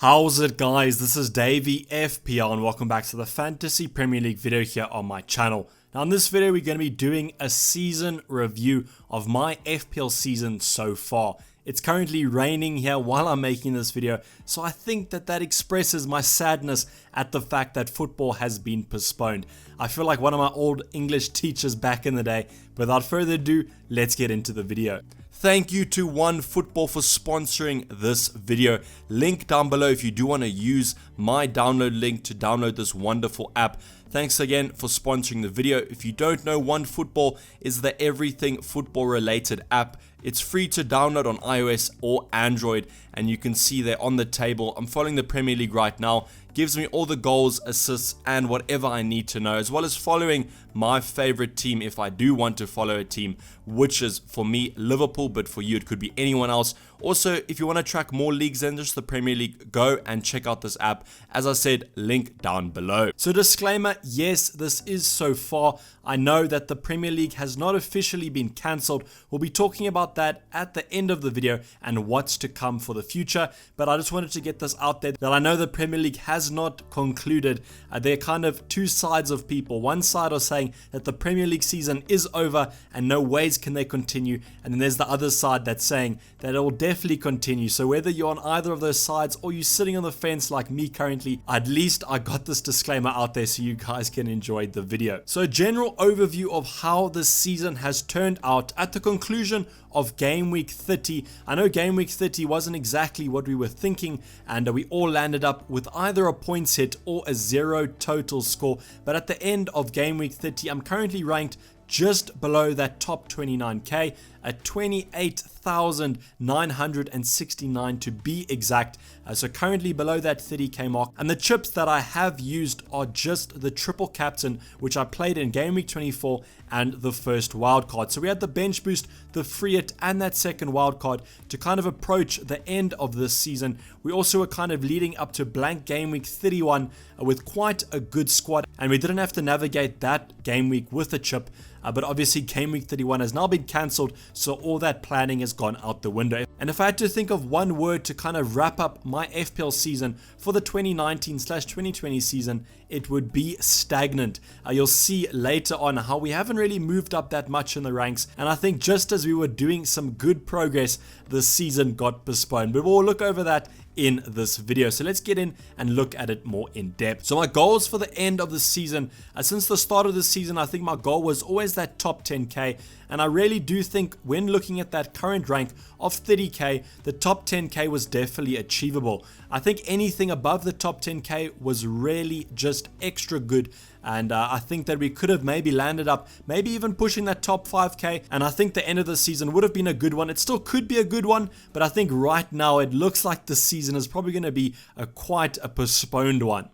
How's it, guys? This is Dayvy FPL and welcome back to the Fantasy Premier League video here on my channel. Now in this video we're going to be doing a season review of my FPL season so far. It's currently raining here while I'm making this video, so I think that expresses my sadness at the fact that football has been postponed. I feel like one of my old English teachers back in the day. Without further ado, let's get into the video. Thank you to OneFootball for sponsoring this video. Link down below if you do want to use my download link to download this wonderful app. Thanks again for sponsoring the video. If you don't know, OneFootball is the everything football related app. It's free to download on iOS or Android, and you can see there on the table. I'm following the Premier League right now. Gives me all the goals, assists, and whatever I need to know, as well as following my favorite team if I do want to follow a team, which is for me Liverpool, but for you it could be anyone else. Also, if you want to track more leagues than just the Premier League, go and check out this app. As I said, link down below. So disclaimer, yes, this is so far. I know that the Premier League has not officially been cancelled. We'll be talking about that at the end of the video and what's to come for the future. But I just wanted to get this out there that I know the Premier League has not concluded. They're kind of two sides of people. One side are saying that the Premier League season is over and no ways can they continue. And then there's the other side that's saying that it will definitely continue. So whether you're on either of those sides or you're sitting on the fence like me currently, at least I got this disclaimer out there so you guys can enjoy the video. So a general overview of how this season has turned out at the conclusion of game week 30. I know game week 30 wasn't exactly what we were thinking, and we all landed up with either a points hit or a 0 total score, but at the end of game week 30 I'm currently ranked just below that top 29k at 28,969 to be exact. So currently below that 30k mark, and the chips that I have used are just the triple captain, which I played in game week 24 and the first wildcard. So we had the bench boost, the free hit, and that second wildcard to kind of approach the end of this season. We also were kind of leading up to blank game week 31 with quite a good squad, and we didn't have to navigate that game week with a chip. But obviously game week 31 has now been cancelled, so all that planning has gone out the window. And if I had to think of one word to kind of wrap up my FPL season for the 2019/2020 season, it would be stagnant. You'll see later on how we haven't really moved up that much in the ranks, and I think just as we were doing some good progress, the season got postponed. But we'll look over that in this video. So let's get in and look at it more in depth. So my goals for the end of the season, since the start of the season, I think my goal was always that top 10k, and I really do think when looking at that current rank of 30k, the top 10k was definitely achievable. I think anything above the top 10k was really just extra good, and I think that we could have maybe landed up, maybe even pushing that top 5k, and I think the end of the season would have been a good one. It still could be a good one, but I think right now it looks like the season is probably going to be quite a postponed one.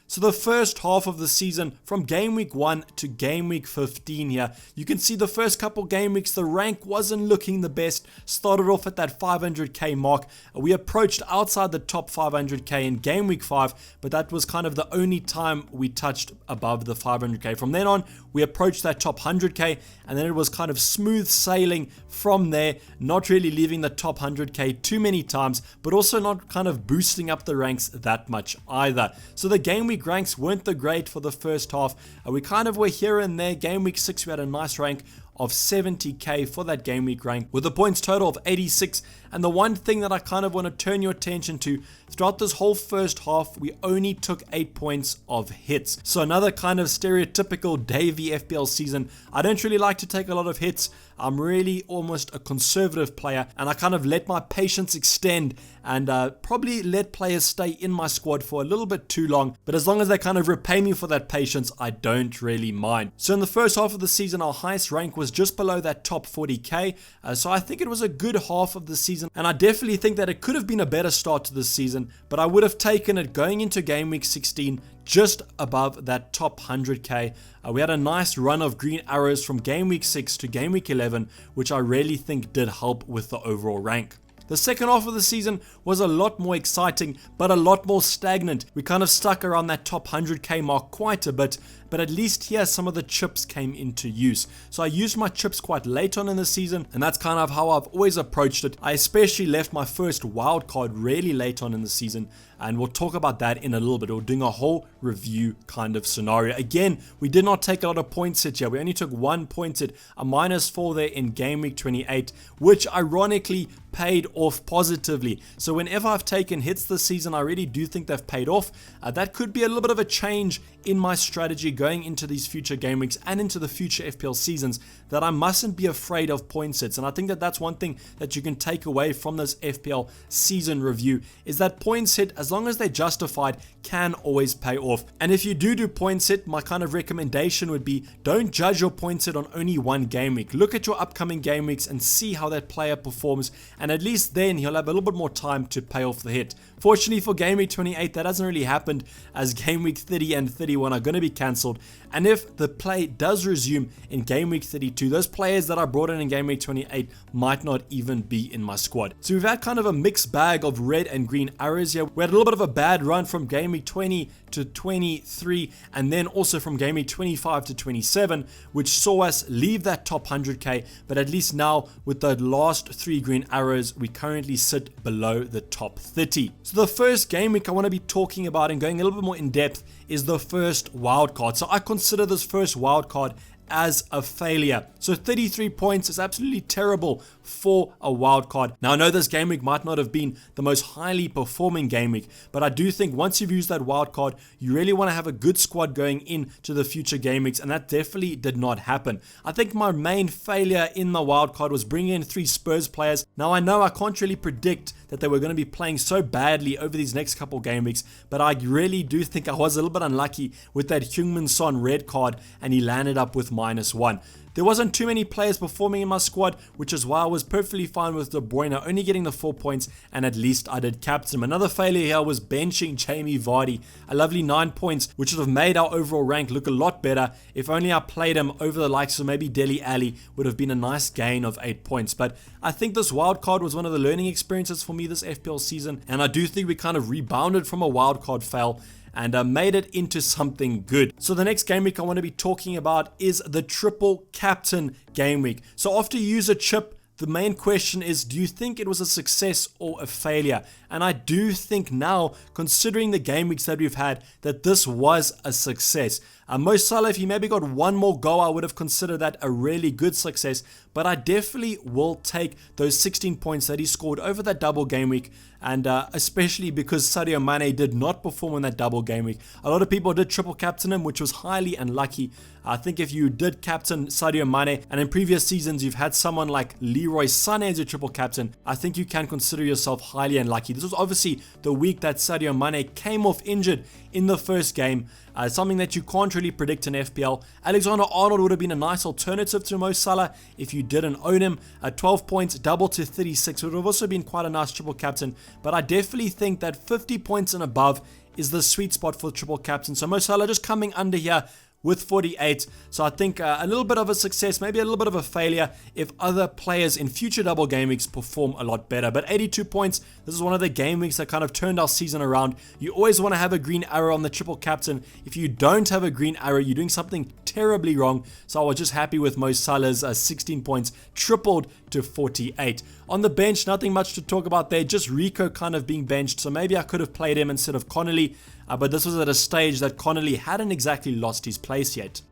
So the first half of the season, from game week 1 to game week 15 here, you can see the first couple game weeks the rank wasn't looking the best. Started off at that 500k mark. We approached outside the top 500k in game week 5, but that was kind of the only time we touched above the 500k. From then on, we approached that top 100k, and then it was kind of smooth sailing from there, not really leaving the top 100k too many times, but also not kind of boosting up the ranks that much either. So the game week ranks weren't the great for the first half. We kind of were here and there. Game week 6 we had a nice rank of 70k for that game week rank with a points total of 86. And the one thing that I kind of want to turn your attention to, throughout this whole first half we only took 8 points of hits. So another kind of stereotypical Dayvy FPL season. I don't really like to take a lot of hits. I'm really almost a conservative player, and I kind of let my patience extend and probably let players stay in my squad for a little bit too long, but as long as they kind of repay me for that patience, I don't really mind. So in the first half of the season our highest rank was just below that top 40k, so I think it was a good half of the season, and I definitely think that it could have been a better start to this season, but I would have taken it going into game week 16 just above that top 100k. We had a nice run of green arrows from game week 6 to game week 11, which I really think did help with the overall rank. The second half of the season was a lot more exciting, but a lot more stagnant. We kind of stuck around that top 100k mark quite a bit, but at least here some of the chips came into use. So I used my chips quite late on in the season, and that's kind of how I've always approached it. I especially left my first wild card really late on in the season, and we'll talk about that in a little bit. We're doing a whole review kind of scenario. Again, we did not take a lot of points hit here. We only took 1 point hit, a -4 there in game week 28, which ironically paid off positively. So whenever I've taken hits this season, I really do think they've paid off. That could be a little bit of a change in my strategy going into these future game weeks and into the future FPL seasons, that I mustn't be afraid of points hits. And I think that that's one thing that you can take away from this FPL season review, is that points hit, as long as they're justified, can always pay off. And if you do points hit, my kind of recommendation would be, don't judge your points hit on only one game week. Look at your upcoming game weeks and see how that player performs, and at least then he'll have a little bit more time to pay off the hit. Fortunately for game week 28, that hasn't really happened, as game week 30 and 31 are going to be cancelled. And if the play does resume in game week 32, those players that I brought in game week 28 might not even be in my squad. So we've had kind of a mixed bag of red and green arrows here. We had a little bit of a bad run from game week 20 to 23, and then also from game week 25 to 27, which saw us leave that top 100k, but at least now with the last 3 green arrows, we currently sit below the top 30. So the first game week I want to be talking about and going a little bit more in depth is the first wildcard. So I consider this first wildcard as a failure. So 33 points is absolutely terrible for a wild card. Now I know this game week might not have been the most highly performing game week, but I do think once you've used that wild card, you really want to have a good squad going into the future game weeks, and that definitely did not happen. I think my main failure in the wild card was bringing in 3 Spurs players. Now I know I can't really predict that they were going to be playing so badly over these next couple game weeks, but I really do think I was a little bit unlucky with that Heung-min Son red card, and he landed up with -1. There wasn't too many players performing in my squad, which is why I was perfectly fine with De Bruyne only getting the 4 points, and at least I did captain him. Another failure here was benching Jamie Vardy, a lovely 9 points, which would have made our overall rank look a lot better. If only I played him over the likes of maybe Dele Alli, would have been a nice gain of 8 points. But I think this wildcard was one of the learning experiences for me this FPL season, and I do think we kind of rebounded from a wildcard fail and made it into something good. So the next game week I want to be talking about is the triple captain game week. So after you use a chip, the main question is, do you think it was a success or a failure? And I do think now, considering the game weeks that we've had, that this was a success. Mo Salah, if he maybe got one more goal, I would have considered that a really good success, but I definitely will take those 16 points that he scored over that double game week, and especially because Sadio Mane did not perform in that double game week. A lot of people did triple captain him, which was highly unlucky. I think if you did captain Sadio Mane, and in previous seasons you've had someone like Leroy Sané as your triple captain, I think you can consider yourself highly unlucky. This was obviously the week that Sadio Mane came off injured in the first game, something that you can't really predict in FPL. Alexander-Arnold would have been a nice alternative to Mo Salah if you didn't own him. 12 points, double to 36 would have also been quite a nice triple captain, but I definitely think that 50 points and above is the sweet spot for the triple captain. So Mo Salah just coming under here with 48. So I think a little bit of a success, maybe a little bit of a failure if other players in future double game weeks perform a lot better. But 82 points, this is one of the game weeks that kind of turned our season around. You always want to have a green arrow on the triple captain. If you don't have a green arrow, you're doing something terribly wrong. So I was just happy with Mo Salah's 16 points, tripled to 48. On the bench, nothing much to talk about there, just Rico kind of being benched. So maybe I could have played him instead of Connolly. But this was at a stage that Connolly hadn't exactly lost his place yet.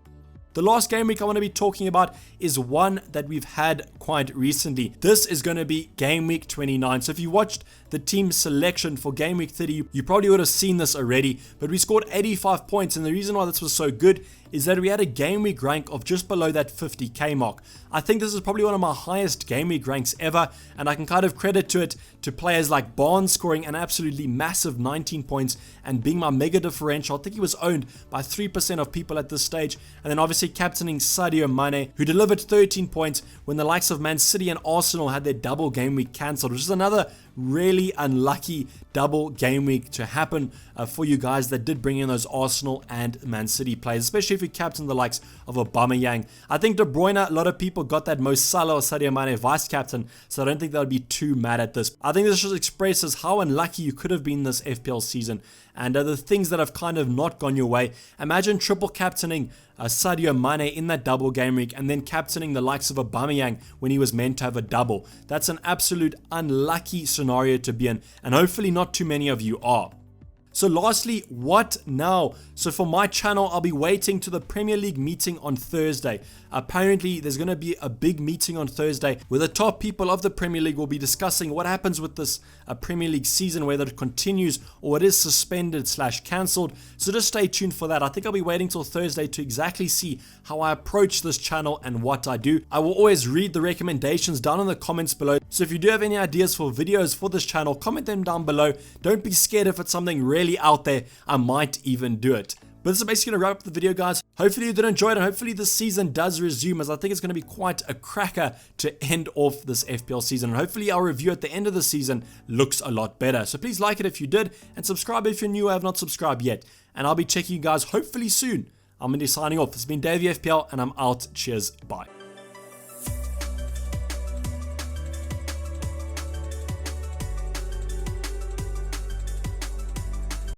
The last game week I want to be talking about is one that we've had quite recently. This is going to be game week 29. So if you watched the team selection for game week 30, you probably would have seen this already, but we scored 85 points, and the reason why this was so good is that we had a game week rank of just below that 50k mark. I think this is probably one of my highest game week ranks ever, and I can kind of credit to it to players like Barnes scoring an absolutely massive 19 points and being my mega differential. I think he was owned by 3% of people at this stage, and then obviously captaining Sadio Mane, who delivered 13 points when the likes of Man City and Arsenal had their double game week cancelled, which is another really unlucky double game week to happen for you guys that did bring in those Arsenal and Man City players, especially if you captain the likes of Aubameyang. I think De Bruyne, a lot of people got that Mo Salah or Sadio Mane vice captain, so I don't think they would be too mad at this. I think this just expresses how unlucky you could have been this FPL season, and the things that have kind of not gone your way. Imagine triple captaining Sadio Mane in that double game week and then captaining the likes of Aubameyang when he was meant to have a double. That's an absolute unlucky scenario to be in, and hopefully not too many of you are. So lastly, what now? So for my channel, I'll be waiting to the Premier League meeting on Thursday. Apparently, there's going to be a big meeting on Thursday where the top people of the Premier League will be discussing what happens with this Premier League season, whether it continues or it is suspended / cancelled. So just stay tuned for that. I think I'll be waiting till Thursday to exactly see how I approach this channel and what I do. I will always read the recommendations down in the comments below. So if you do have any ideas for videos for this channel, comment them down below. Don't be scared if it's something really out there. I might even do it. But this is basically going to wrap up the video, guys. Hopefully you did enjoy it, and hopefully this season does resume, as I think it's going to be quite a cracker to end off this FPL season. And hopefully our review at the end of the season looks a lot better. So please like it if you did, and subscribe if you're new or have not subscribed yet. And I'll be checking you guys hopefully soon. I'm going to be signing off. This has been Dayvy FPL, and I'm out. Cheers. Bye.